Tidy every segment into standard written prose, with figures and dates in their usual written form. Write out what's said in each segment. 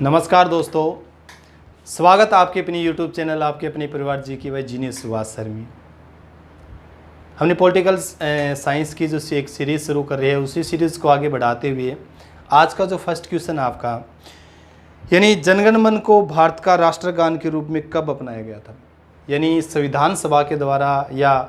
नमस्कार दोस्तों, स्वागत आपके अपनी YouTube चैनल आपके अपने परिवार जी की वह जीनियस सुभाष सर में। हमने पॉलिटिकल साइंस की जो एक सीरीज़ शुरू कर रहे हैं, उसी सीरीज़ को आगे बढ़ाते हुए आज का जो फर्स्ट क्वेश्चन है आपका, यानी जनगण मन को भारत का राष्ट्रगान के रूप में कब अपनाया गया था। यानी संविधान सभा के द्वारा या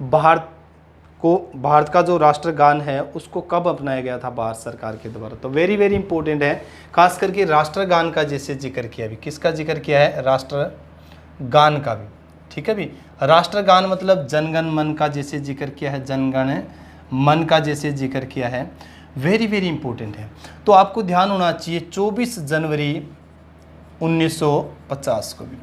भारत का जो राष्ट्रगान है उसको कब अपनाया गया था भारत सरकार के द्वारा। तो वेरी इंपॉर्टेंट है, खास करके राष्ट्रगान का जैसे जिक्र किया। अभी किसका जिक्र किया है? राष्ट्रगान का भी। ठीक है भी, राष्ट्रगान मतलब जनगण मन का जैसे जिक्र किया है, जनगण मन का जैसे जिक्र किया है। वेरी इंपॉर्टेंट है। तो आपको ध्यान होना चाहिए 24 जनवरी 1950 को भी,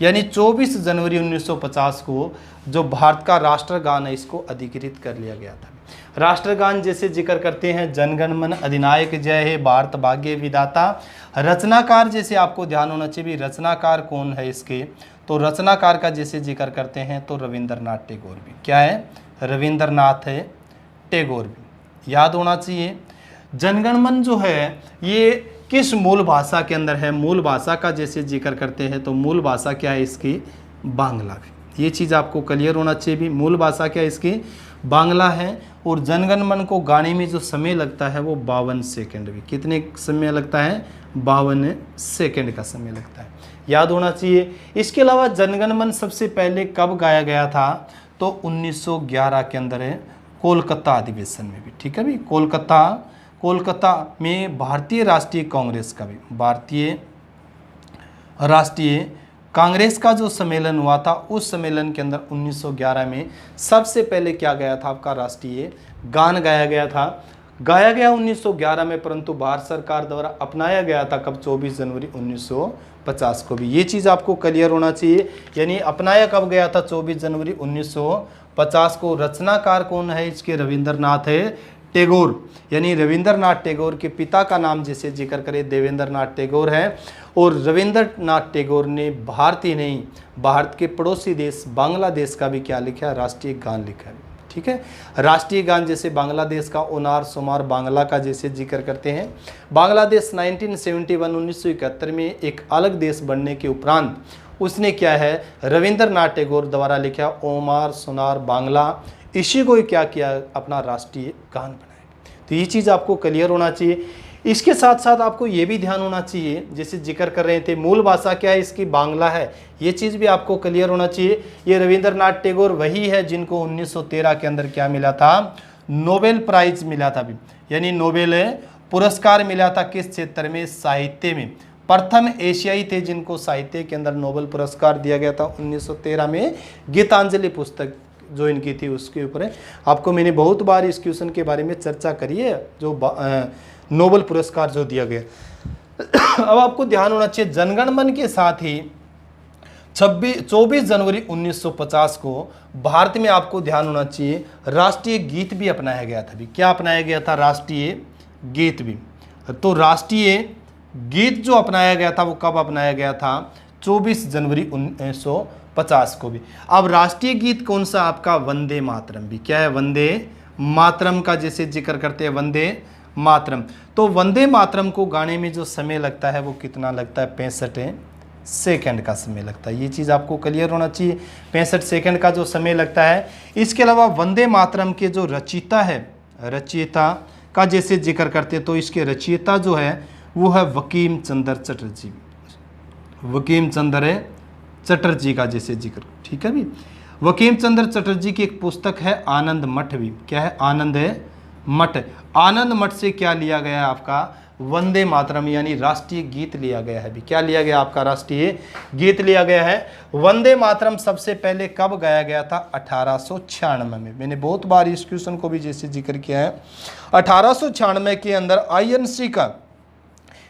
यानी 24 जनवरी 1950 को जो भारत का राष्ट्रगान है इसको अधिकृत कर लिया गया था। राष्ट्रगान जैसे जिक्र करते हैं, जनगण मन अधिनायक जय हे भारत भाग्य विधाता। रचनाकार जैसे आपको ध्यान होना चाहिए, रचनाकार कौन है इसके, तो रचनाकार का जैसे जिक्र करते हैं तो रविंद्रनाथ टैगोर भी। क्या है? रविंद्रनाथ टैगोर भी याद होना चाहिए। जनगण मन जो है ये किस मूल भाषा के अंदर है? मूल भाषा का जैसे जिक्र करते हैं तो मूल भाषा क्या है इसकी? बांग्ला भी। ये चीज़ आपको क्लियर होना चाहिए भी। मूल भाषा क्या है इसकी? बांग्ला है। और जनगण मन को गाने में जो समय लगता है वो 52 सेकंड भी। कितने समय लगता है? 52 सेकंड का समय लगता है, याद होना चाहिए। इसके अलावा जनगण मन सबसे पहले कब गाया गया था? तो 1911 के अंदर है, कोलकाता अधिवेशन में भी। ठीक है भी, कोलकाता में भारतीय राष्ट्रीय कांग्रेस का भी, भारतीय राष्ट्रीय कांग्रेस का जो सम्मेलन हुआ था उस सम्मेलन के अंदर 1911 में सबसे पहले क्या गया था? आपका राष्ट्रीय गान गाया गया था। गाया गया 1911 में, परंतु भारत सरकार द्वारा अपनाया गया था कब? 24 जनवरी 1950 को भी। ये चीज़ आपको क्लियर होना चाहिए। यानी अपनाया कब गया था? 24 जनवरी 1950 को। रचनाकार कौन है इसके? रविंद्रनाथ टैगोर। यानी रविंद्रनाथ टैगोर के पिता का नाम जैसे जिक्र करें देवेंद्रनाथ टैगोर है। और रविंद्रनाथ टैगोर ने भारत ही नहीं, भारत के पड़ोसी देश बांग्लादेश का भी क्या लिखा? राष्ट्रीय गान लिखा है। ठीक है, राष्ट्रीय गान जैसे बांग्लादेश का ओनार सोमार बांग्ला का जैसे जिक्र करते हैं। बांग्लादेश 1971 में एक अलग देश बनने के उपरांत उसने क्या है? रविंद्रनाथ टैगोर द्वारा लिखा ओमार सोनार बांग्ला, इसी को क्या किया? अपना राष्ट्रीय गान बनाया। तो ये चीज़ आपको क्लियर होना चाहिए। इसके साथ साथ आपको ये भी ध्यान होना चाहिए, जैसे जिक्र कर रहे थे मूल भाषा क्या है इसकी? बांग्ला है। ये चीज़ भी आपको क्लियर होना चाहिए। ये रविंद्रनाथ टैगोर वही है जिनको 1913 के अंदर क्या मिला था? नोबेल प्राइज मिला था भी, यानी नोबेल पुरस्कार मिला था। किस क्षेत्र में? साहित्य में। प्रथम एशियाई थे जिनको साहित्य के अंदर नोबेल पुरस्कार दिया गया था 1913 में। गीतांजलि पुस्तक जो इनकी थी उसके ऊपर आपको मैंने बहुत बार इस क्वेश्चन के बारे में चर्चा करी है, जो नोबेल पुरस्कार जो दिया गया। अब आपको ध्यान होना चाहिए जनगण मन के साथ ही 24 जनवरी 1950 को भारत में आपको ध्यान होना चाहिए राष्ट्रीय गीत भी अपनाया गया था भी। क्या अपनाया गया था? राष्ट्रीय गीत भी। तो राष्ट्रीय गीत जो अपनाया गया था वो कब अपनाया गया था? 24 जनवरी 1950 को भी। अब राष्ट्रीय गीत कौन सा? आपका वंदे मातरम भी। क्या है? वंदे मातरम का जैसे जिक्र करते हैं, वंदे मातरम। तो वंदे मातरम को गाने में जो समय लगता है वो कितना लगता है? 65 सेकंड का समय लगता है। ये चीज़ आपको क्लियर होना चाहिए, 65 सेकंड का जो समय लगता है। इसके अलावा वंदे मातरम के जो रचयिता है, रचयिता का जैसे जिक्र करते हैं तो इसके रचयिता जो है वो है बंकिम चंद्र चटर्जी। बंकिम चंद्र चटर्जी का जैसे जिक्र। ठीक है भी, बंकिम चंद्र चटर्जी की एक पुस्तक है आनंद मठ भी। क्या है? आनंद मठ। आनंद मठ से क्या लिया गया है? आपका वंदे मातरम यानी राष्ट्रीय गीत लिया गया है भी। क्या लिया गया? आपका राष्ट्रीय गीत लिया गया है। वंदे मातरम सबसे पहले कब गाया गया था? 1896 में। मैंने बहुत बार इस क्वेश्चन को भी जैसे जिक्र किया है। 1896 के अंदर INC का,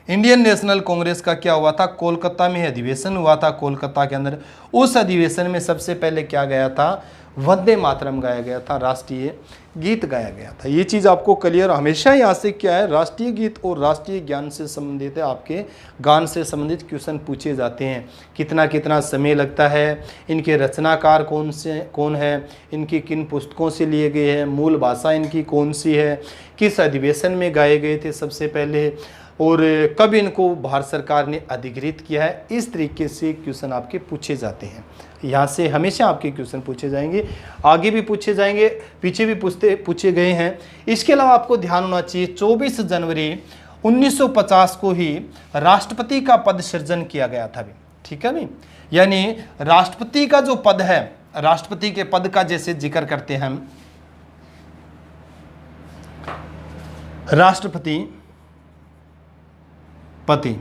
इंडियन नेशनल कांग्रेस का क्या हुआ था? कोलकाता में अधिवेशन हुआ था, कोलकाता के अंदर। उस अधिवेशन में सबसे पहले क्या गया था? वंदे मातरम गाया गया था, राष्ट्रीय गीत गाया गया था। ये चीज़ आपको क्लियर, हमेशा यहाँ से क्या है? राष्ट्रीय गीत और राष्ट्रीय ज्ञान से संबंधित है, आपके गान से संबंधित क्वेश्चन पूछे जाते हैं। कितना कितना समय लगता है, इनके रचनाकार कौन है, इनकी किन पुस्तकों से लिए गए हैं, मूल भाषा इनकी कौन सी है, किस अधिवेशन में गाए गए थे सबसे पहले, और कब इनको भारत सरकार ने अधिकृत किया है। इस तरीके से क्वेश्चन आपके पूछे जाते हैं। यहाँ से हमेशा आपके क्वेश्चन पूछे जाएंगे, आगे भी पूछे जाएंगे, पीछे भी पूछे गए हैं। इसके अलावा आपको ध्यान होना चाहिए 24 जनवरी 1950 को ही राष्ट्रपति का पद सृजन किया गया था भी, ठीक है भी। यानी राष्ट्रपति का जो पद है, राष्ट्रपति के पद का जैसे जिक्र करते हैं हम, राष्ट्रपति पति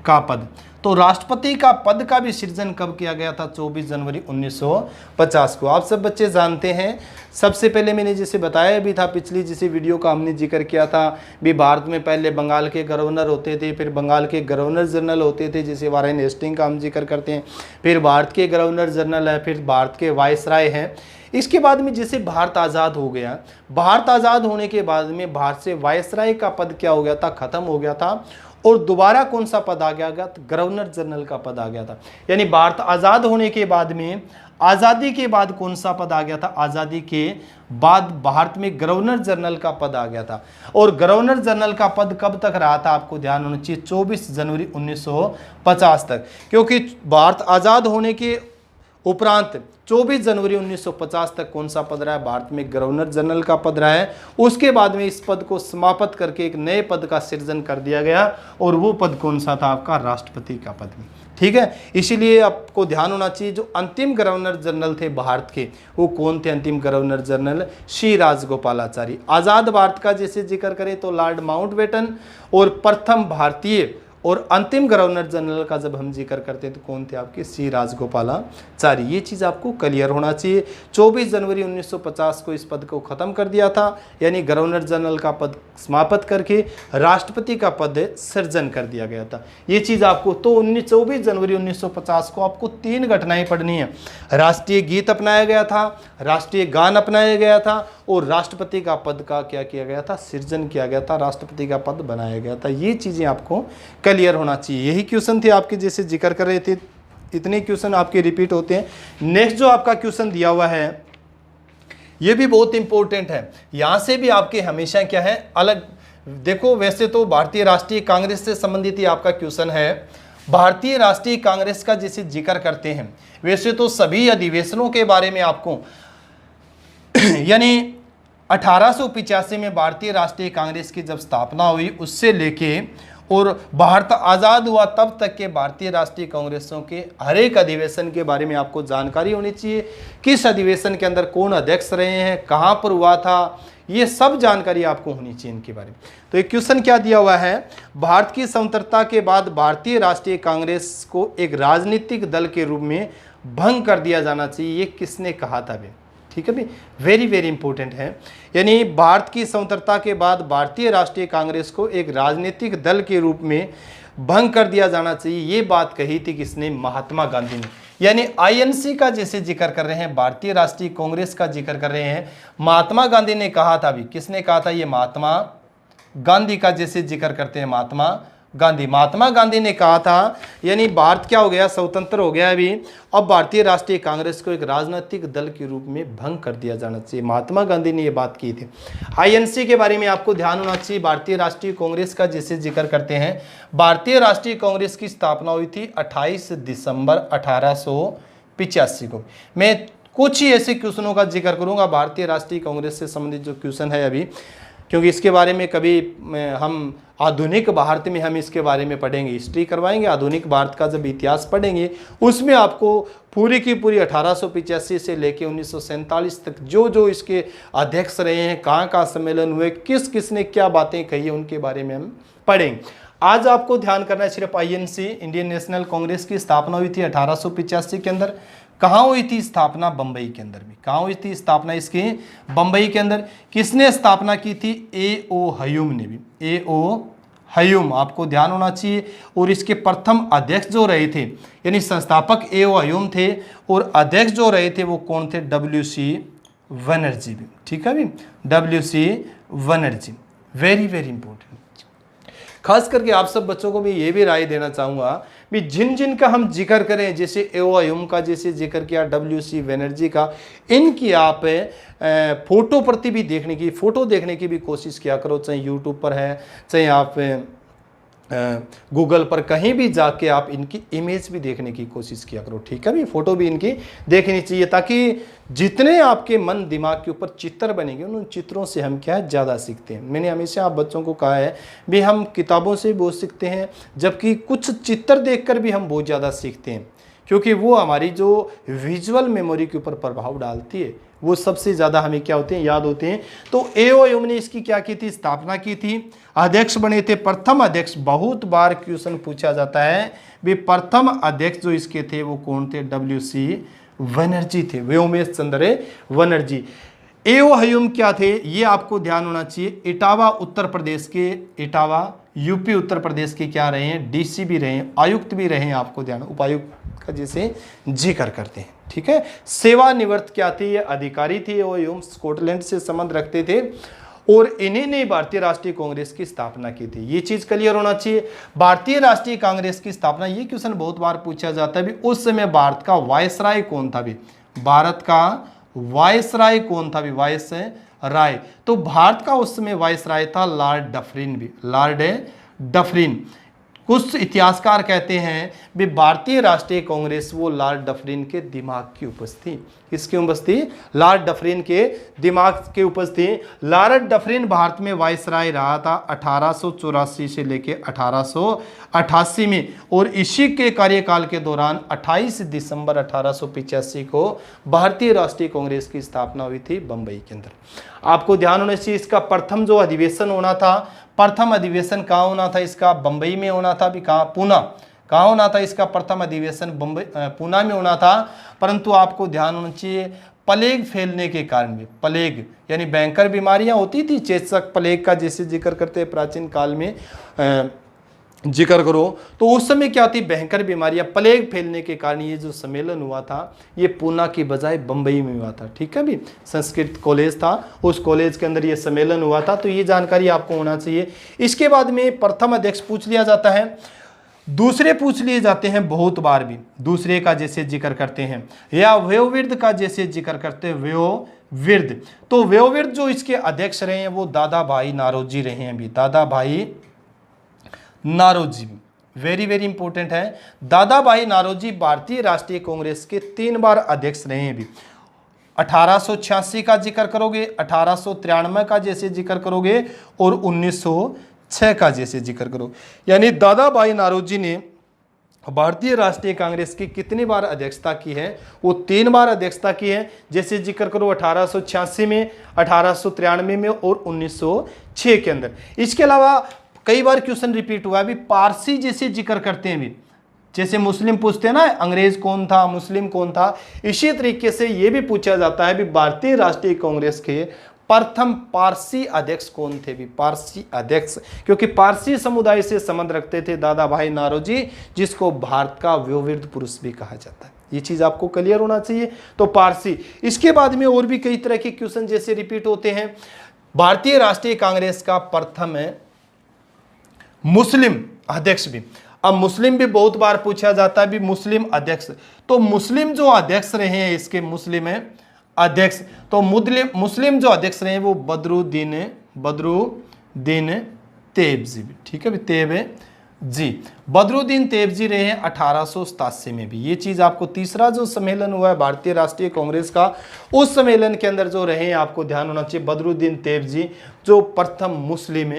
का पद, तो राष्ट्रपति का पद का भी सृजन कब किया गया था? 24 जनवरी 1950 को। आप सब बच्चे जानते हैं, सबसे पहले मैंने जैसे बताया भी था, पिछली जिसे वीडियो का हमने जिक्र किया था भी, भारत में पहले बंगाल के गवर्नर होते थे, फिर बंगाल के गवर्नर जनरल होते थे, जैसे वारेन हेस्टिंग का हम जिक्र करते हैं, फिर भारत के गवर्नर जनरल है, फिर भारत के वायसराय हैं। इसके बाद में जैसे भारत आज़ाद हो गया, भारत आज़ाद होने के बाद में भारत से वायसराय का पद क्या हो गया था? खत्म हो गया था, और दोबारा कौन सा पद आ गया? गवर्नर जनरल का पद आ गया था। यानी भारत आज़ाद होने के बाद में, आज़ादी के बाद कौन सा पद आ गया था? आज़ादी के बाद भारत में गवर्नर जनरल का पद आ गया था। और गवर्नर जनरल का पद कब तक रहा था? आपको ध्यान होना चाहिए 24 जनवरी 1950 तक, क्योंकि भारत आज़ाद होने के उपरांत 24 जनवरी 1950 तक कौन सा पद रहा है? भारत में गवर्नर जनरल का पद रहा है। उसके बाद में इस पद को समाप्त करके एक नए पद का सृजन कर दिया गया, और वो पद कौन सा था? आपका राष्ट्रपति का पद में, ठीक है। इसीलिए आपको ध्यान होना चाहिए, जो अंतिम गवर्नर जनरल थे भारत के, वो कौन थे? अंतिम गवर्नर जनरल श्री राजगोपालाचारी। आज़ाद भारत का जैसे जिक्र करें तो लॉर्ड माउंटबेटन, और प्रथम भारतीय और अंतिम गवर्नर जनरल का जब हम जिक्र करते हैं तो कौन थे? आपके श्री राजगोपालाचारी। ये चीज़ आपको क्लियर होना चाहिए। 24 जनवरी 1950 को इस पद को ख़त्म कर दिया था, यानी गवर्नर जनरल का पद समाप्त करके राष्ट्रपति का पद सृजन कर दिया गया था। ये चीज़ आपको, तो 24 जनवरी 1950 को आपको 3 घटनाएं पढ़नी है। राष्ट्रीय गीत अपनाया गया था, राष्ट्रीय गान अपनाया गया था, और राष्ट्रपति का पद का क्या किया गया था? सृजन किया गया था, राष्ट्रपति का पद बनाया गया था। ये चीज़ें आपको क्लियर होना चाहिए। यही क्वेश्चन थे आपके, जैसे जिक्र कर रहे थे, इतने क्वेश्चन आपके रिपीट होते हैं। नेक्स्ट जो आपका क्वेश्चन दिया हुआ है, ये भी बहुत इंपॉर्टेंट है। यहां से भी आपके हमेशा क्या है? अलग देखो, वैसे तो भारतीय राष्ट्रीय कांग्रेस से संबंधित ही आपका क्वेश्चन है। भारतीय राष्ट्रीय कांग्रेस का जैसे जिक्र करते हैं, वैसे तो सभी अधिवेशनों के बारे में आपको यानी 1885 में भारतीय राष्ट्रीय कांग्रेस की जब स्थापना हुई, उससे लेके और भारत आज़ाद हुआ तब तक के भारतीय राष्ट्रीय कांग्रेसों के हर एक अधिवेशन के बारे में आपको जानकारी होनी चाहिए। किस अधिवेशन के अंदर कौन अध्यक्ष रहे हैं, कहाँ पर हुआ था, ये सब जानकारी आपको होनी चाहिए इनके बारे में। तो एक क्वेश्चन क्या दिया हुआ है? भारत की स्वतंत्रता के बाद भारतीय राष्ट्रीय कांग्रेस को एक राजनीतिक दल के रूप में भंग कर दिया जाना चाहिए, ये किसने कहा था भाई? ठीक है भाई, वेरी वेरी इंपॉर्टेंट है। यानी भारत की स्वतंत्रता के बाद भारतीय राष्ट्रीय कांग्रेस को एक राजनीतिक दल के रूप में भंग कर दिया जाना चाहिए, ये बात कही थी किसने? महात्मा गांधी ने। यानी आईएनसी का जैसे जिक्र कर रहे हैं, भारतीय राष्ट्रीय कांग्रेस का जिक्र कर रहे हैं, महात्मा गांधी ने कहा था भी। किसने कहा था? ये महात्मा गांधी का जैसे जिक्र करते हैं, महात्मा गांधी ने कहा था। यानी भारत क्या हो गया? स्वतंत्र हो गया अभी। अब भारतीय राष्ट्रीय कांग्रेस को एक राजनीतिक दल के रूप में भंग कर दिया जाना चाहिए, महात्मा गांधी ने ये बात की थी। आईएनसी के बारे में आपको ध्यान होना चाहिए। भारतीय राष्ट्रीय कांग्रेस का जैसे जिक्र करते हैं, भारतीय राष्ट्रीय कांग्रेस की स्थापना हुई थी 28 दिसंबर 1885 को। मैं कुछ ही ऐसे क्वेश्चनों का जिक्र करूंगा भारतीय राष्ट्रीय कांग्रेस से संबंधित जो क्वेश्चन है अभी, क्योंकि इसके बारे में कभी हम आधुनिक भारत में हम इसके बारे में पढ़ेंगे, हिस्ट्री करवाएंगे। आधुनिक भारत का जब इतिहास पढ़ेंगे उसमें आपको पूरी की पूरी 1885 से लेके 1947 तक जो जो इसके अध्यक्ष रहे हैं, कहाँ कहाँ सम्मेलन हुए, किस किसने क्या बातें कही है, उनके बारे में हम पढ़ेंगे। आज आपको ध्यान करना है सिर्फ आईएनसी, इंडियन नेशनल कांग्रेस की स्थापना हुई थी 1885 के अंदर। कहाँ हुई थी स्थापना? बम्बई के अंदर भी। कहाँ हुई थी स्थापना इसकी? बम्बई के अंदर। किसने स्थापना की थी? ए.ओ. हयूम ने भी। ए.ओ. हयूम, आपको ध्यान होना चाहिए। और इसके प्रथम अध्यक्ष जो रहे थे, यानी संस्थापक ए.ओ. हयूम थे, और अध्यक्ष जो रहे थे वो कौन थे? डब्ल्यू.सी. बनर्जी भी। ठीक है भी, W C. Banerjee. Very very important. खास करके आप सब बच्चों को मैं ये भी राय देना चाहूँगा भी, जिन जिन का हम जिक्र करें, जैसे ए.ओ. हयूम का जैसे जिक्र किया, डब्ल्यू.सी. बनर्जी का, इनकी आप फोटो प्रति भी देखने की, फोटो देखने की भी कोशिश किया करो, चाहे यूट्यूब पर है, चाहे आप गूगल पर कहीं भी जाके आप इनकी इमेज भी देखने की कोशिश किया करो, ठीक है भी, फोटो भी इनकी देखनी चाहिए, ताकि जितने आपके मन दिमाग के ऊपर चित्र बनेंगे उन चित्रों से हम क्या है ज़्यादा सीखते हैं। मैंने हमेशा आप बच्चों को कहा है भी हम किताबों से बहुत सीखते हैं, जबकि कुछ चित्र देखकर भी हम बहुत ज़्यादा सीखते हैं, क्योंकि वो हमारी जो विजुअल मेमोरी के ऊपर प्रभाव डालती है वो सबसे ज़्यादा हमें क्या होते हैं, याद होते हैं। तो एओएम ने इसकी क्या की थी, स्थापना की थी, अध्यक्ष बने थे, प्रथम अध्यक्ष। बहुत बार क्वेश्चन पूछा जाता है भी प्रथम अध्यक्ष जो इसके थे वो कौन थे, WC बनर्जी थे, व्योमेश चंद्र बनर्जी। एओहयुम क्या थे, ये आपको ध्यान होना चाहिए। इटावा उत्तर प्रदेश के, इटावा यूपी उत्तर प्रदेश के क्या रहे हैं, DC भी रहे हैं, आयुक्त भी रहे हैं, आपको ध्यान, उपायुक्त का जैसे जिक्र करते हैं, ठीक है। सेवानिवृत्त क्या थे, ये अधिकारी थे, एओहयुम स्कॉटलैंड से संबंध रखते थे और इन्हीं ने भारतीय राष्ट्रीय कांग्रेस की स्थापना की थी। ये चीज क्लियर होना चाहिए। भारतीय राष्ट्रीय कांग्रेस की स्थापना, ये क्वेश्चन बहुत बार पूछा जाता है भी उस समय भारत का वायसराय कौन था भी, भारत का वायसराय कौन था भी, वायसराय। तो भारत का उस समय वायसराय था लॉर्ड डफरिन भी, लॉर्ड डफरिन। कुछ इतिहासकार कहते हैं भी भारतीय राष्ट्रीय कांग्रेस वो लॉर्ड डफरिन के दिमाग की उपज थी। किसकी उपज थी, लॉर्ड डफरिन के दिमाग के उपज थी। लॉर्ड डफरिन भारत में वायसराय रहा था 1884 से लेके 1888 में, और इसी के कार्यकाल के दौरान 28 दिसंबर 1885 को भारतीय राष्ट्रीय कांग्रेस की स्थापना हुई थी बंबई के अंदर। आपको ध्यान होना चाहिए, इसका प्रथम जो अधिवेशन होना था, प्रथम अधिवेशन कहाँ होना था इसका, बंबई में होना था भी, कहाँ, पूना, कहाँ होना था इसका प्रथम अधिवेशन, बंबई पूना में होना था। परंतु आपको ध्यान होना चाहिए प्लेग फैलने के कारण भी, प्लेग यानी भयंकर बीमारियां होती थी, चेचक प्लेग का जैसे जिक्र करते हैं प्राचीन काल में जिक्र करो, तो उस समय क्या थी, भयंकर बीमारियां, प्लेग फैलने के कारण ये जो सम्मेलन हुआ था ये पूना की बजाय बंबई में हुआ था, ठीक है भी। संस्कृत कॉलेज था, उस कॉलेज के अंदर ये सम्मेलन हुआ था, तो ये जानकारी आपको होना चाहिए। इसके बाद में प्रथम अध्यक्ष पूछ लिया जाता है, दूसरे पूछ लिए जाते हैं बहुत बार भी, दूसरे का जैसे जिक्र करते हैं या वयोवृद्ध का जैसे जिक्र करते हैं, वयोवृद्ध। तो वयोवृद्ध जो इसके अध्यक्ष रहे हैं वो दादा भाई नारोजी रहे हैं भी, दादा भाई नारोजी, वेरी वेरी इंपॉर्टेंट है। दादा भाई नारोजी भारतीय राष्ट्रीय कांग्रेस के 3 बार अध्यक्ष रहे हैं भी। 1886 का जिक्र करोगे, 1893 का जैसे जिक्र करोगे और 1906 का जैसे जिक्र करो। यानी दादा भाई नारोजी ने भारतीय राष्ट्रीय कांग्रेस की कितनी बार अध्यक्षता की है, वो 3 बार अध्यक्षता की है। जैसे जिक्र करो 1886 में, 1893 में और 1906 के अंदर। इसके अलावा कई बार क्वेश्चन रिपीट हुआ भी, पारसी जैसे जिक्र करते हैं भी, जैसे मुस्लिम पूछते हैं ना, अंग्रेज कौन था, मुस्लिम कौन था, इसी तरीके से ये भी पूछा जाता है भी भारतीय राष्ट्रीय कांग्रेस के प्रथम पारसी अध्यक्ष कौन थे भी, पारसी अध्यक्ष, क्योंकि पारसी समुदाय से संबंध रखते थे दादा भाई नारोजी, जिसको भारत का वयोवृद्ध पुरुष भी कहा जाता है। ये चीज आपको क्लियर होना चाहिए। तो पारसी, इसके बाद में और भी कई तरह के क्वेश्चन जैसे रिपीट होते हैं। भारतीय राष्ट्रीय कांग्रेस का प्रथम मुस्लिम अध्यक्ष भी, अब मुस्लिम भी बहुत बार पूछा जाता है भी, मुस्लिम अध्यक्ष। तो मुस्लिम जो अध्यक्ष रहे हैं इसके, मुस्लिम अध्यक्ष, तो मुस्लिम जो अध्यक्ष रहे हैं वो बदरुद्दीन तेबजी, ठीक है, तेब जी, बदरुद्दीन तेबजी रहे हैं 1887 में भी। ये चीज आपको, तीसरा जो सम्मेलन हुआ है भारतीय राष्ट्रीय कांग्रेस का, उस सम्मेलन के अंदर जो रहे हैं आपको ध्यान होना चाहिए, बदरुद्दीन तेबजी जो प्रथम मुस्लिम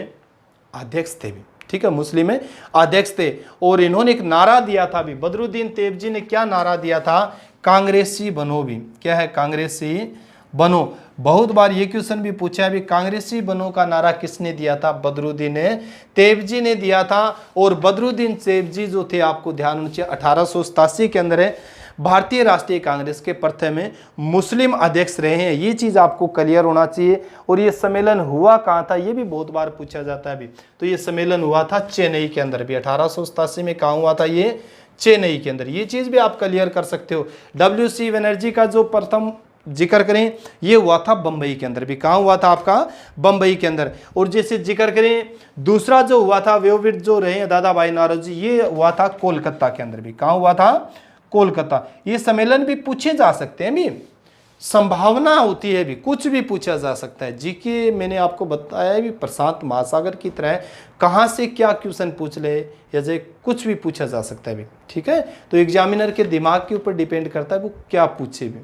अध्यक्ष थे भी, ठीक है, मुस्लिम अध्यक्ष थे। और इन्होंने एक नारा दिया था भी, बदरुद्दीन तेबजी ने क्या नारा दिया था, कांग्रेसी बनो भी, क्या है, कांग्रेसी बनो। बहुत बार ये क्वेश्चन भी पूछा है भी, कांग्रेसी बनो का नारा किसने दिया था, बदरुद्दीन तेबजी ने दिया था। और बदरुद्दीन तेबजी जो थे आपको ध्यान होना चाहिए 1887 के अंदर है भारतीय राष्ट्रीय कांग्रेस के प्रथम मुस्लिम अध्यक्ष रहे हैं। ये चीज आपको क्लियर होना चाहिए। और ये सम्मेलन हुआ कहाँ था, ये भी बहुत बार पूछा जाता है भी। तो ये सम्मेलन हुआ था चेन्नई के अंदर भी, 1887 में कहाँ हुआ था, ये चेन्नई के अंदर। ये चीज भी आप क्लियर कर सकते हो। WC बनर्जी का जो प्रथम जिक्र करें ये हुआ था बंबई के अंदर भी, कहाँ हुआ था आपका, बंबई के अंदर। और जैसे जिक्र करें दूसरा जो हुआ था वयोवृद्ध जो रहे दादा भाई नारोजी, ये हुआ था कोलकाता के अंदर भी, कहाँ हुआ था, कोलकाता। ये सम्मेलन भी पूछे जा सकते हैं भी, संभावना होती है भी, कुछ भी पूछा जा सकता है। जीके मैंने आपको बताया है भी प्रशांत महासागर की तरह है, कहाँ से क्या क्वेश्चन पूछ ले या जो कुछ भी पूछा जा सकता है भी, ठीक है। तो एग्जामिनर के दिमाग के ऊपर डिपेंड करता है वो क्या पूछे भी।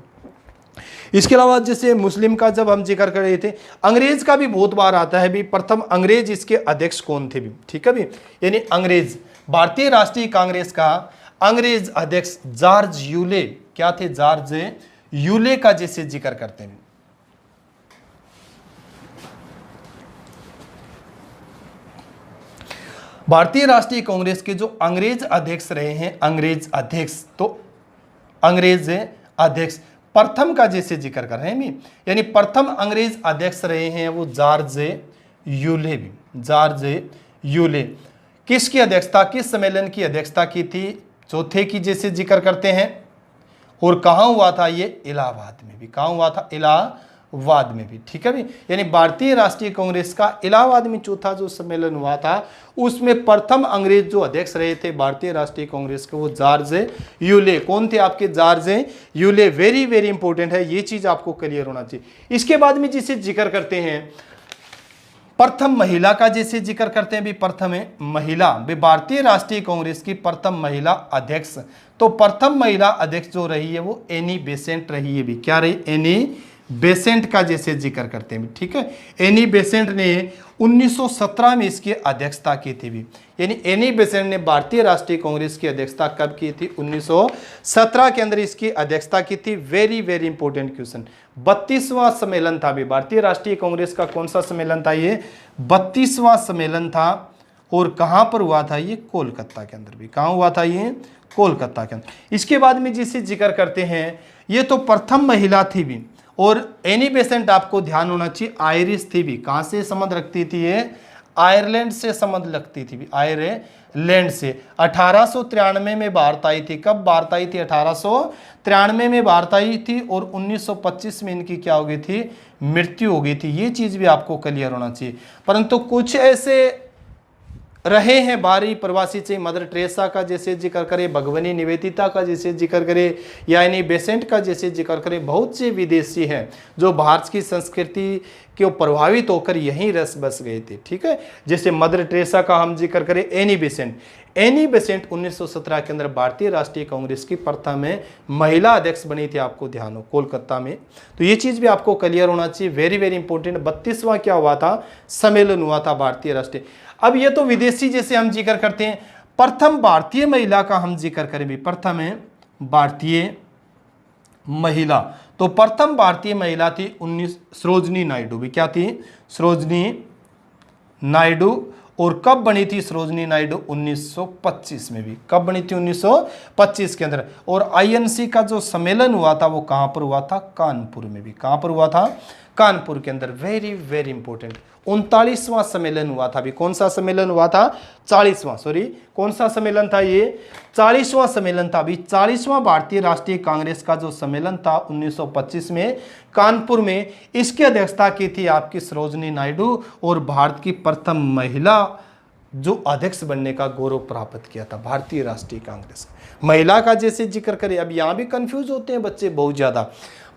इसके अलावा जैसे मुस्लिम का जब हम जिक्र कर रहे थे, अंग्रेज का भी बहुत बार आता है भी, प्रथम अंग्रेज इसके अध्यक्ष कौन थे भी, ठीक है भी। यानी अंग्रेज, भारतीय राष्ट्रीय कांग्रेस का अंग्रेज अध्यक्ष जॉर्ज यूले, क्या थे, जॉर्ज यूले का जैसे जिक्र करते हैं। भारतीय राष्ट्रीय कांग्रेस के जो अंग्रेज अध्यक्ष रहे हैं, अंग्रेज अध्यक्ष, तो अंग्रेज अध्यक्ष प्रथम का जैसे जिक्र कर रहे हैं भी, यानी प्रथम अंग्रेज अध्यक्ष रहे हैं वो जॉर्ज यूले भी, जॉर्ज यूले। किसकी अध्यक्षता, किस सम्मेलन की अध्यक्षता की थी, चौथे की जैसे जिक्र करते हैं। और कहाँ हुआ था ये, इलाहाबाद में भी, कहाँ हुआ था, इलाहाबाद में भी, ठीक है भी। यानी भारतीय राष्ट्रीय कांग्रेस का इलाहाबाद में चौथा जो सम्मेलन हुआ था उसमें प्रथम अंग्रेज जो अध्यक्ष रहे थे भारतीय राष्ट्रीय कांग्रेस के वो जॉर्ज यूले। कौन थे आपके, George Yule. Very very important है, ये चीज आपको क्लियर होना चाहिए। इसके बाद में जिसे जिक्र करते हैं प्रथम महिला का जैसे जिक्र करते हैं भी, प्रथम है महिला भी, भारतीय राष्ट्रीय कांग्रेस की प्रथम महिला अध्यक्ष। तो प्रथम महिला अध्यक्ष जो रही है वो एनी बेसेंट रही है भी, क्या रही, एनी बेसेंट का जैसे जिक्र करते हैं, ठीक है। एनी बेसेंट ने 1917 में इसकी अध्यक्षता की थी भी, यानी एनी बेसेंट ने भारतीय राष्ट्रीय कांग्रेस की अध्यक्षता कब की थी, 1917 के अंदर इसकी अध्यक्षता की थी। Very very important question. 32वां सम्मेलन था भी, भारतीय राष्ट्रीय कांग्रेस का कौन सा सम्मेलन था, ये 32वां सम्मेलन था। और कहां पर हुआ था ये, कोलकाता के अंदर भी, कहां हुआ था ये, कोलकाता के अंदर। इसके बाद में जिसे जिक्र करते हैं, ये तो प्रथम महिला थी भी, और एनी बेसेंट आपको ध्यान होना चाहिए आयरिश थी भी। कहां से संबंध रखती थी ये, आयरलैंड से संबंध रखती थी भी, आयरलैंड से। 1893 में भारत आई थी, कब भारत आई थी, 1893 में भारत आई थी, और 1925 में इनकी क्या हो गई थी, मृत्यु हो गई थी। ये चीज भी आपको क्लियर होना चाहिए। परंतु कुछ ऐसे रहे हैं बाहरी प्रवासी, चाहे मदर टेरेसा का जैसे जिक्र करे, भगवनी निवेदिता का जैसे जिक्र करे, या एनी बेसेंट का जैसे जिक्र करे, बहुत से विदेशी हैं जो भारत की संस्कृति के प्रभावित होकर यहीं रस बस गए थे, ठीक है। जैसे मदर टेरेसा का हम जिक्र करें, एनी बेसेंट, एनी बेसेंट 1917 के अंदर भारतीय राष्ट्रीय कांग्रेस की प्रथम महिला अध्यक्ष बनी थी, आपको ध्यान हो, कोलकाता में। तो ये चीज भी आपको क्लियर होना चाहिए। Very very important. 32वां क्या हुआ था, सम्मेलन हुआ था भारतीय राष्ट्रीय। अब ये तो विदेशी जैसे हम जिक्र करते हैं, प्रथम भारतीय महिला का हम जिक्र करें भी, प्रथम है भारतीय महिला। तो प्रथम भारतीय महिला थी सरोजनी नायडू भी, क्या थी, सरोजनी नायडू। और कब बनी थी सरोजनी नायडू, 1925 में भी। कब बनी थी, 1925 के अंदर। और आईएनसी का जो सम्मेलन हुआ था वो कहां पर हुआ था, कानपुर में भी। कहां पर हुआ था, कानपुर के अंदर। Very very important. 39वां सम्मेलन हुआ था भी। कौन सा सम्मेलन हुआ था, 40वां, सॉरी, कौन सा सम्मेलन था ये, 40वां सम्मेलन था भी। 40वां भारतीय राष्ट्रीय कांग्रेस का जो सम्मेलन था 1925 में कानपुर में, इसकी अध्यक्षता की थी आपकी सरोजनी नायडू, और भारत की प्रथम महिला जो अध्यक्ष बनने का गौरव प्राप्त किया था भारतीय राष्ट्रीय कांग्रेस। महिला का जैसे जिक्र करें, अब यहाँ भी कंफ्यूज होते हैं बच्चे बहुत ज्यादा।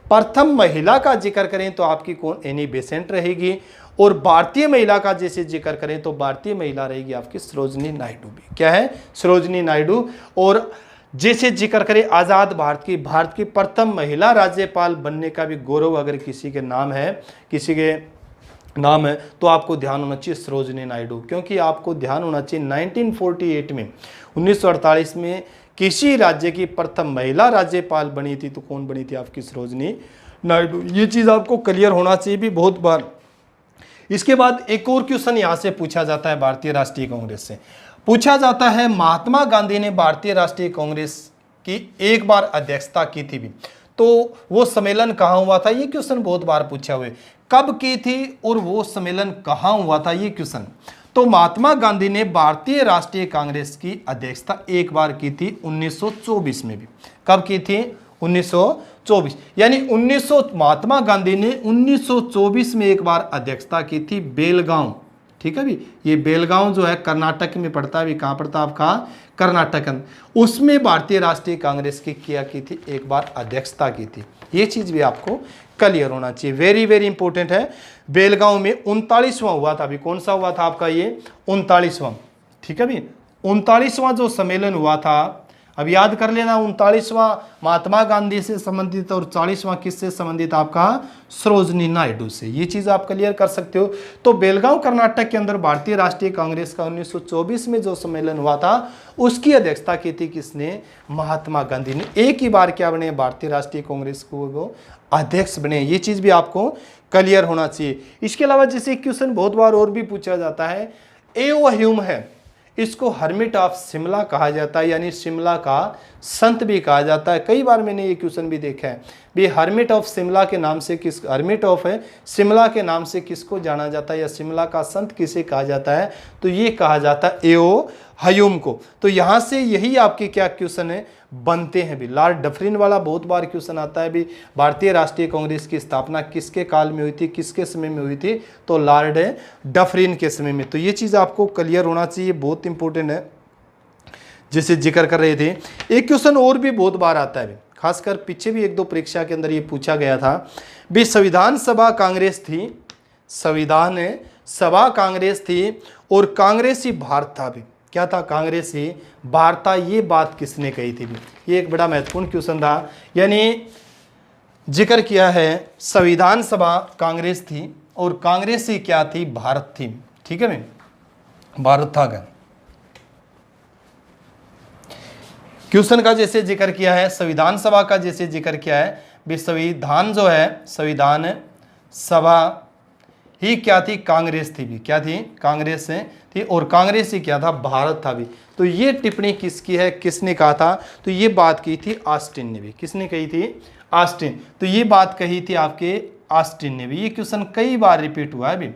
प्रथम महिला का जिक्र करें तो आपकी कौन, एनी बेसेंट रहेगी। और भारतीय महिला का जैसे जिक्र करें तो भारतीय महिला रहेगी आपकी सरोजनी नायडू भी। क्या है, सरोजनी नायडू। और जैसे जिक्र करें आज़ाद भारत की प्रथम महिला राज्यपाल बनने का भी गौरव अगर किसी के नाम है, किसी के नाम है, तो आपको ध्यान होना चाहिए सरोजनी नायडू। क्योंकि आपको ध्यान होना चाहिए 1948 में, 1948 में किसी राज्य की प्रथम महिला राज्यपाल बनी थी, तो कौन बनी थी, आपकी सरोजनी नायडू। ये चीज आपको क्लियर होना चाहिए भी बहुत बार। इसके बाद एक और क्वेश्चन यहां से पूछा जाता है भारतीय राष्ट्रीय कांग्रेस से, पूछा जाता है महात्मा गांधी ने भारतीय राष्ट्रीय कांग्रेस की एक बार अध्यक्षता की थी भी, तो वो सम्मेलन कहाँ हुआ था। ये क्वेश्चन बहुत बार पूछा हुआ है, कब की थी और वो सम्मेलन कहाँ हुआ था, ये क्वेश्चन। तो महात्मा गांधी ने भारतीय राष्ट्रीय कांग्रेस की अध्यक्षता एक बार की थी 1924 में भी। कब की थी, 1924, यानी महात्मा गांधी ने 1924 में एक बार अध्यक्षता की थी बेलगांव, ठीक है भी। ये बेलगांव जो है कर्नाटक में पड़ता है, अभी कहाँ पड़ता है आपका, कर्नाटक। उसमें भारतीय राष्ट्रीय कांग्रेस की क्या की थी, एक बार अध्यक्षता की थी। ये चीज़ भी आपको क्लियर होना चाहिए, वेरी वेरी इंपॉर्टेंट है। बेलगांव में 39वां हुआ था, अभी कौन सा हुआ था आपका ये 39वां, ठीक है भी। 39वां जो सम्मेलन हुआ था, अब याद कर लेना, 39वां महात्मा गांधी से संबंधित और 40वां किससे संबंधित आपका, सरोजनी नायडू से। ये चीज आप क्लियर कर सकते हो। तो बेलगांव कर्नाटक के अंदर भारतीय राष्ट्रीय कांग्रेस का 1924 में जो सम्मेलन हुआ था उसकी अध्यक्षता की थी किसने, महात्मा गांधी ने। एक ही बार क्या बने, भारतीय राष्ट्रीय कांग्रेस को वो अध्यक्ष बने। ये चीज भी आपको क्लियर होना चाहिए। इसके अलावा जैसे क्वेश्चन बहुत बार और भी पूछा जाता है, एओ ह्यूम है, इसको हर्मिट ऑफ शिमला कहा जाता है, यानी शिमला का संत भी कहा जाता है। कई बार मैंने ये क्वेश्चन भी देखा है भी, हर्मिट ऑफ शिमला के नाम से किस, हर्मिट ऑफ है शिमला के नाम से किसको जाना जाता है, या शिमला का संत किसे कहा जाता है, तो ये कहा जाता है एओ ह्यूम को। तो यहाँ से यही आपके क्या क्वेश्चन है बनते हैं भी। लॉर्ड डफरिन वाला बहुत बार क्वेश्चन आता है भी, भारतीय राष्ट्रीय कांग्रेस की स्थापना किसके काल में हुई थी, किसके समय में हुई थी, तो लॉर्ड डफरिन के समय में। तो ये चीज़ आपको क्लियर होना चाहिए, बहुत इंपॉर्टेंट है, जिसे जिक्र कर रहे थे। एक क्वेश्चन और भी बहुत बार आता है, खासकर पीछे भी एक दो परीक्षा के अंदर ये पूछा गया था भी, संविधान सभा कांग्रेस थी, संविधान सभा कांग्रेस थी और कांग्रेसी भारत था भी, क्या था, कांग्रेसी भारत था, ये बात किसने कही थी भी। ये एक बड़ा महत्वपूर्ण क्वेश्चन था, यानी जिक्र किया है संविधान सभा कांग्रेस थी और कांग्रेसी क्या थी, भारत थी, ठीक है मैं, भारत था क्या। क्वेश्चन का जैसे जिक्र किया है, संविधान सभा का जैसे जिक्र किया है भी, संविधान जो है, संविधान सभा ही क्या थी, कांग्रेस थी भी, क्या थी, कांग्रेस थी, और कांग्रेस ही क्या था, भारत था भी। तो ये टिप्पणी किसकी है, किसने कहा था, तो ये बात की थी ऑस्टिन ने भी। किसने कही थी, ऑस्टिन। तो ये बात कही थी आपके ऑस्टिन ने भी। ये क्वेश्चन कई बार रिपीट हुआ है भी,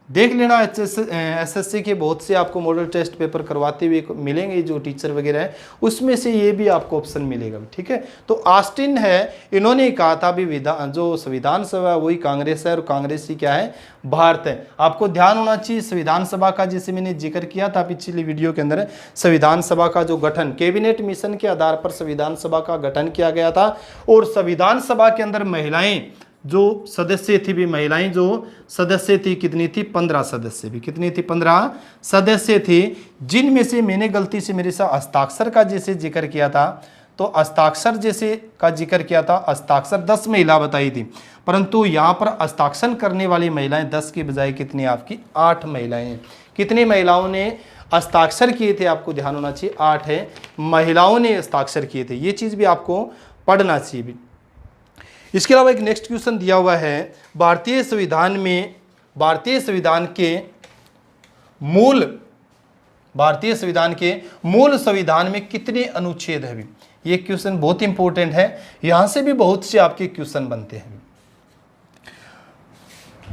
देख लेना। एसएससी के बहुत से आपको मॉडल टेस्ट पेपर करवाते हुए मिलेंगे, जो टीचर वगैरह है उसमें से ये भी आपको ऑप्शन मिलेगा, ठीक है। तो ऑस्टिन है, इन्होंने कहा था भी जो संविधान सभा वही कांग्रेस है और कांग्रेस ही क्या है, भारत है। आपको ध्यान होना चाहिए, संविधान सभा का जैसे मैंने जिक्र किया था पिछली वीडियो के अंदर, संविधान सभा का जो गठन कैबिनेट मिशन के आधार पर संविधान सभा का गठन किया गया था, और संविधान सभा के अंदर महिलाएं जो सदस्य थी भी, महिलाएं जो सदस्य थी कितनी थी, 15 सदस्य भी, कितनी थी, 15 सदस्य थी, जिनमें से मैंने गलती से मेरे साथ हस्ताक्षर का जैसे जिक्र किया था, तो हस्ताक्षर जैसे का जिक्र किया था, हस्ताक्षर 10 महिला बताई थी, परंतु यहाँ पर हस्ताक्षर करने वाली महिलाएं 10 की बजाय कितनी आपकी 8 महिलाएं हैं। कितनी महिलाओं ने हस्ताक्षर किए थे, आपको ध्यान होना चाहिए, 8 है महिलाओं ने हस्ताक्षर किए थे। ये चीज़ भी आपको पढ़ना चाहिए भी। इसके अलावा एक नेक्स्ट क्वेश्चन दिया हुआ है, भारतीय संविधान में, भारतीय संविधान के मूल संविधान में कितने अनुच्छेद हैं भी। ये क्वेश्चन बहुत इंपॉर्टेंट है, यहां से भी बहुत से आपके क्वेश्चन बनते हैं।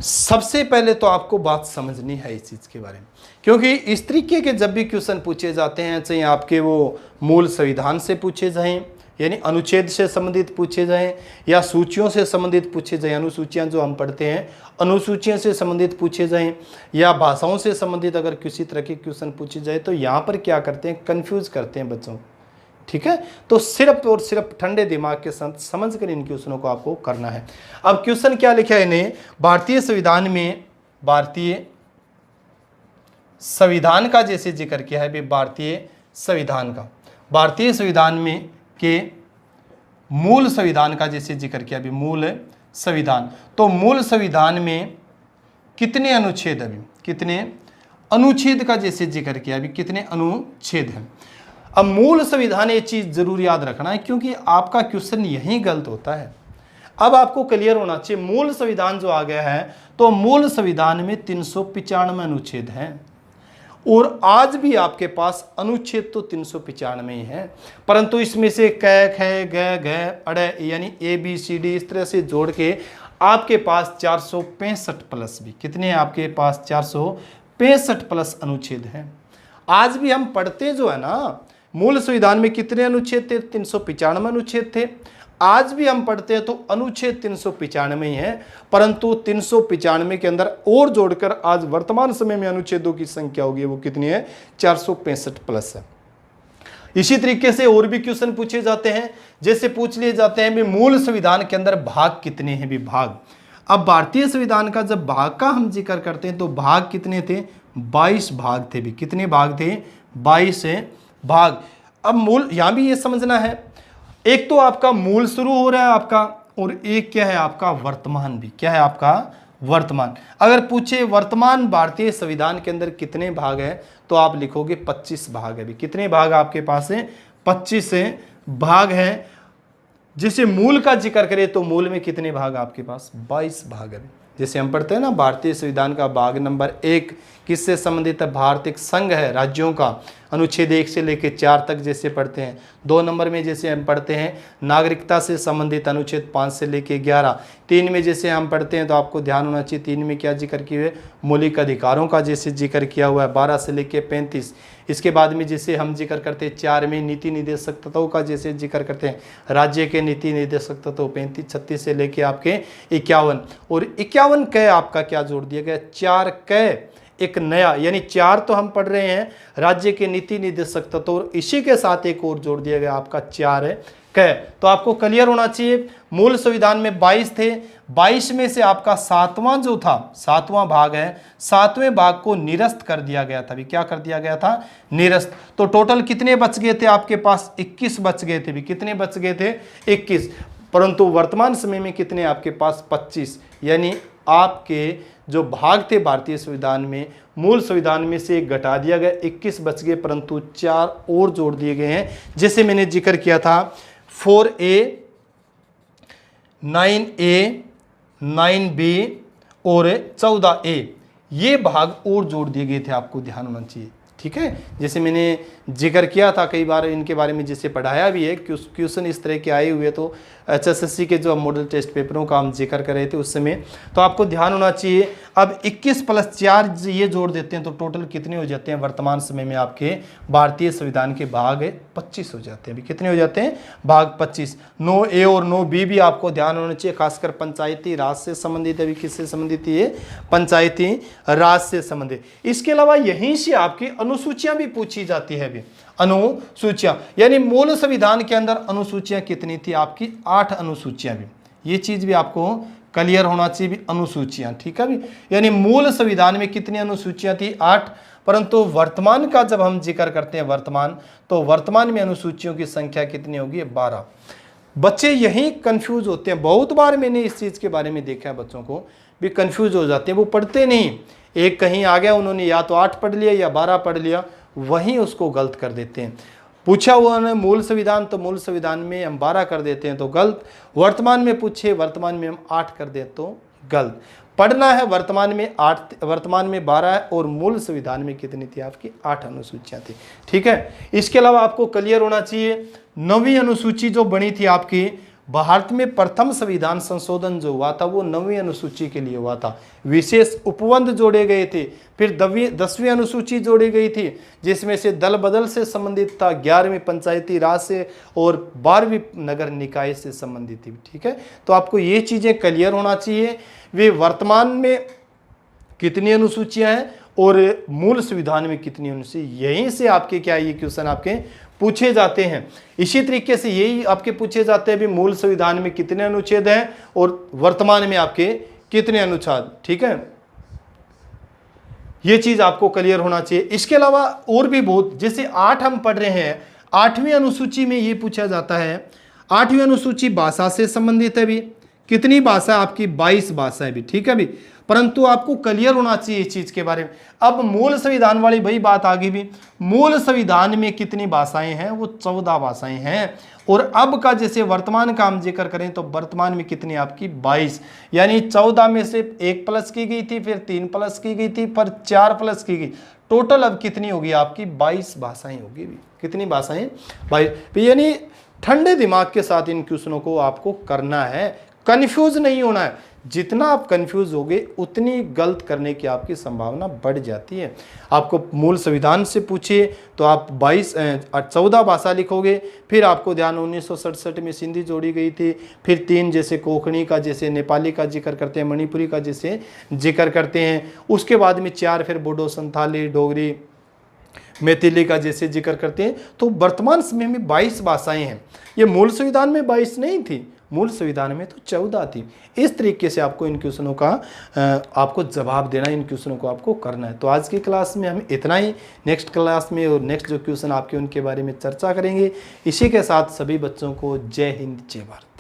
सबसे पहले तो आपको बात समझनी है इस चीज के बारे में, क्योंकि इस तरीके के जब भी क्वेश्चन पूछे जाते हैं, चाहे आपके वो मूल संविधान से पूछे जाएं, यानी अनुच्छेद से संबंधित पूछे जाएं, या सूचियों से संबंधित पूछे जाएं, अनुसूचियां जो हम पढ़ते हैं अनुसूचियों से संबंधित पूछे जाएं, या भाषाओं से संबंधित अगर किसी तरह के क्वेश्चन पूछे जाए, तो यहाँ पर क्या करते हैं, कंफ्यूज करते हैं बच्चों, ठीक है। तो सिर्फ और सिर्फ ठंडे दिमाग के साथ समझ कर इन क्वेश्चनों को आपको करना है। अब क्वेश्चन क्या लिखा है इन्हें, भारतीय संविधान में, भारतीय संविधान का जैसे जिक्र किया है भी, भारतीय संविधान का, भारतीय संविधान में के मूल संविधान का जैसे जिक्र किया भी, मूल संविधान, तो मूल संविधान में कितने अनुच्छेद है, कितने अनुच्छेद का जैसे जिक्र किया भी, कितने अनुच्छेद हैं। अब मूल संविधान, ये चीज जरूर याद रखना है, क्योंकि आपका क्वेश्चन यही गलत होता है। अब आपको क्लियर होना चाहिए, मूल संविधान जो आ गया है, तो मूल संविधान में 395 अनुच्छेद हैं, और आज भी आपके पास अनुच्छेद तो 395 ही है, परंतु इसमें से क, ख, ग, घ, अड़, यानी ABCD इस तरह से जोड़ के आपके पास 465 प्लस भी, कितने आपके पास 465 प्लस अनुच्छेद हैं। आज भी हम पढ़ते जो है ना, मूल संविधान में कितने अनुच्छेद थे, 395 अनुच्छेद थे। आज भी हम पढ़ते हैं तो अनुच्छेद 395 ही है, परंतु 395 के अंदर और जोड़कर आज वर्तमान समय में अनुच्छेदों की संख्या होगी वो कितनी है, 465 प्लस है। इसी तरीके से और भी क्वेश्चन पूछे जाते हैं, जैसे पूछ लिए जाते हैं भी मूल संविधान के अंदर भाग कितने हैं भी भाग। अब भारतीय संविधान का जब भाग का हम जिक्र करते हैं तो भाग कितने थे, 22 भाग थे भी। कितने भाग थे, 22 भाग। अब मूल यहां भी ये समझना है, एक तो आपका मूल शुरू हो रहा है आपका, और एक क्या है आपका वर्तमान भी। क्या है आपका वर्तमान। अगर पूछे वर्तमान भारतीय संविधान के अंदर कितने भाग है तो आप लिखोगे 25 भाग है भी। कितने भाग आपके पास है, 25 भाग है। जैसे मूल का जिक्र करें तो मूल में कितने भाग आपके पास, 22 भाग है। जैसे हम पढ़ते हैं ना भारतीय संविधान का भाग नंबर 1 किससे संबंधित है, भारत एक संघ है राज्यों का, अनुच्छेद 1 से लेकर 4 तक जैसे पढ़ते हैं। 2 नंबर में जैसे हम पढ़ते हैं नागरिकता से संबंधित अनुच्छेद 5 से लेकर 11। 3 में जैसे हम पढ़ते हैं तो आपको ध्यान होना चाहिए 3 में क्या जिक्र किए हुए, मौलिक अधिकारों का जैसे जिक्र किया हुआ है 12 से लेकर 35। इसके बाद में जैसे हम जिक्र करते हैं 4 में नीति निर्देशक तत्वों का जैसे जिक्र करते हैं, राज्य के नीति निर्देशक तत्व 35, 36 से लेके आपके 51। और 51 क आपका क्या जोड़ दिया गया, 4 क एक नया, यानी 4 तो हम पढ़ रहे हैं राज्य के नीति निर्देशक तत्व, और इसी के साथ एक और जोड़ दिया गया आपका 4 क। तो आपको क्लियर होना चाहिए, मूल संविधान में 22 थे, 22 में से आपका 7वां जो था, 7वां भाग है, 7वें भाग को निरस्त कर दिया गया था भी। क्या कर दिया गया था, निरस्त। तो टोटल कितने बच गए थे आपके पास, 21 बच गए थे भी। कितने बच गए थे, 21। परंतु वर्तमान समय में कितने आपके पास, 25। यानी आपके जो भाग थे भारतीय संविधान में, मूल संविधान में से एक घटा दिया गया, 21 बच गए, परंतु 4 और जोड़ दिए गए हैं। जैसे मैंने जिक्र किया था 4A, 9A, 9B और 14A, ये भाग और जोड़ दिए गए थे, आपको ध्यान होना चाहिए। ठीक है, जैसे मैंने जिक्र किया था कई बार इनके बारे में, जैसे पढ़ाया भी है, क्वेश्चन इस तरह के आए हुए तो HSSC के जो मॉडल टेस्ट पेपरों का हम जिक्र कर रहे थे उस समय, तो आपको ध्यान होना चाहिए। अब 21 + 4 ये जोड़ देते हैं तो टोटल कितने हो जाते हैं वर्तमान समय में आपके भारतीय संविधान के भाग 25 हो जाते हैं। अभी कितने हो जाते हैं, भाग 25। 9A और 9B भी आपको ध्यान होना चाहिए, खासकर पंचायती राज से संबंधित। अभी किससे संबंधित, ये पंचायती राज से संबंधित। इसके अलावा यहीं से आपकी अनुसूचियां भी पूछी जाती है। अभी अनुसूचियां, यानी मूल संविधान के अंदर अनुसूचियां कितनी थी आपकी, 8 अनुसूचियां भी। ये चीज भी आपको क्लियर होना चाहिए भी, अनुसूचियां। ठीक है भी, यानी मूल संविधान में कितनी अनुसूचियां थी, 8। परंतु वर्तमान का जब हम जिक्र करते हैं वर्तमान, तो वर्तमान में अनुसूचियों की संख्या कितनी होगी, 12। बच्चे यही कंफ्यूज होते हैं, बहुत बार मैंने इस चीज के बारे में देखा है, बच्चों को भी कंफ्यूज हो जाते हैं, वो पढ़ते नहीं। एक कहीं आ गया, उन्होंने या तो 8 पढ़ लिया या 12 पढ़ लिया, वहीं उसको गलत कर देते हैं। पूछा हुआ है मूल संविधान, तो मूल संविधान में हम 12 कर देते हैं तो गलत। वर्तमान में पूछे, वर्तमान में हम 8 कर दे तो गलत। पढ़ना है वर्तमान में 8, वर्तमान में 12 है, और मूल संविधान में कितनी थी आपकी, 8 अनुसूचियां थी। ठीक है, इसके अलावा आपको क्लियर होना चाहिए 9वीं अनुसूची जो बनी थी आपकी, भारत में प्रथम संविधान संशोधन जो हुआ था वो 9वीं अनुसूची के लिए हुआ था। विशेष उपबंध जोड़े गए थे, फिर 10वीं अनुसूची जोड़ी गई थी, जिसमें से दल बदल से संबंधित था, 11वीं पंचायती राज से, और 12वीं नगर निकाय से संबंधित थी। ठीक है, तो आपको ये चीजें क्लियर होना चाहिए। वे वर्तमान में कितनी अनुसूचियां हैं और मूल संविधान में कितनी अनुसूची, यहीं से आपके क्या ये क्वेश्चन आपके पूछे जाते हैं। इसी तरीके से यही आपके पूछे जाते हैं भी मूल संविधान में कितने अनुच्छेद हैं और वर्तमान में आपके कितने अनुच्छेद। ठीक है, ये चीज आपको क्लियर होना चाहिए। इसके अलावा और भी बहुत, जैसे 8 हम पढ़ रहे हैं, 8वीं अनुसूची में ये पूछा जाता है, 8वीं अनुसूची भाषा से संबंधित है भी। कितनी भाषा आपकी, 22 भाषाएं भी। ठीक है भी, परंतु आपको क्लियर होना चाहिए इस चीज के बारे में। अब मूल संविधान वाली भाई बात आ गई भी, मूल संविधान में कितनी भाषाएं हैं, वो 14 भाषाएं हैं। और अब का जैसे वर्तमान का हम जिक्र करें तो वर्तमान में कितनी आपकी, 22। यानी 14 में से 1 प्लस की गई थी, फिर 3 प्लस की गई थी, पर 4 प्लस की गई, टोटल अब कितनी होगी आपकी, 22 भाषाएं होगी भी। कितनी भाषाएं, 22। यानी ठंडे दिमाग के साथ इन क्वेश्चनों को आपको करना है, कंफ्यूज नहीं होना है। जितना आप कंफ्यूज होगे उतनी गलत करने की आपकी संभावना बढ़ जाती है। आपको मूल संविधान से पूछिए तो आप 14 भाषा लिखोगे, फिर आपको ध्यान 1967 में सिंधी जोड़ी गई थी, फिर 3 जैसे कोंकणी का, जैसे नेपाली का जिक्र करते हैं, मणिपुरी का जैसे जिक्र करते हैं, उसके बाद में 4 फिर बोडो, संथाली, डोगरी, मैथिली का जैसे जिक्र करते हैं। तो वर्तमान समय में 22 भाषाएं हैं। ये मूल संविधान में 22 नहीं थी, मूल संविधान में तो 14 थी। इस तरीके से आपको इन क्वेश्चनों का आपको जवाब देना, इन क्वेश्चनों को आपको करना है। तो आज की क्लास में हम इतना ही। नेक्स्ट क्लास में और नेक्स्ट जो क्वेश्चन आपके उनके बारे में चर्चा करेंगे। इसी के साथ सभी बच्चों को जय हिंद, जय भारत।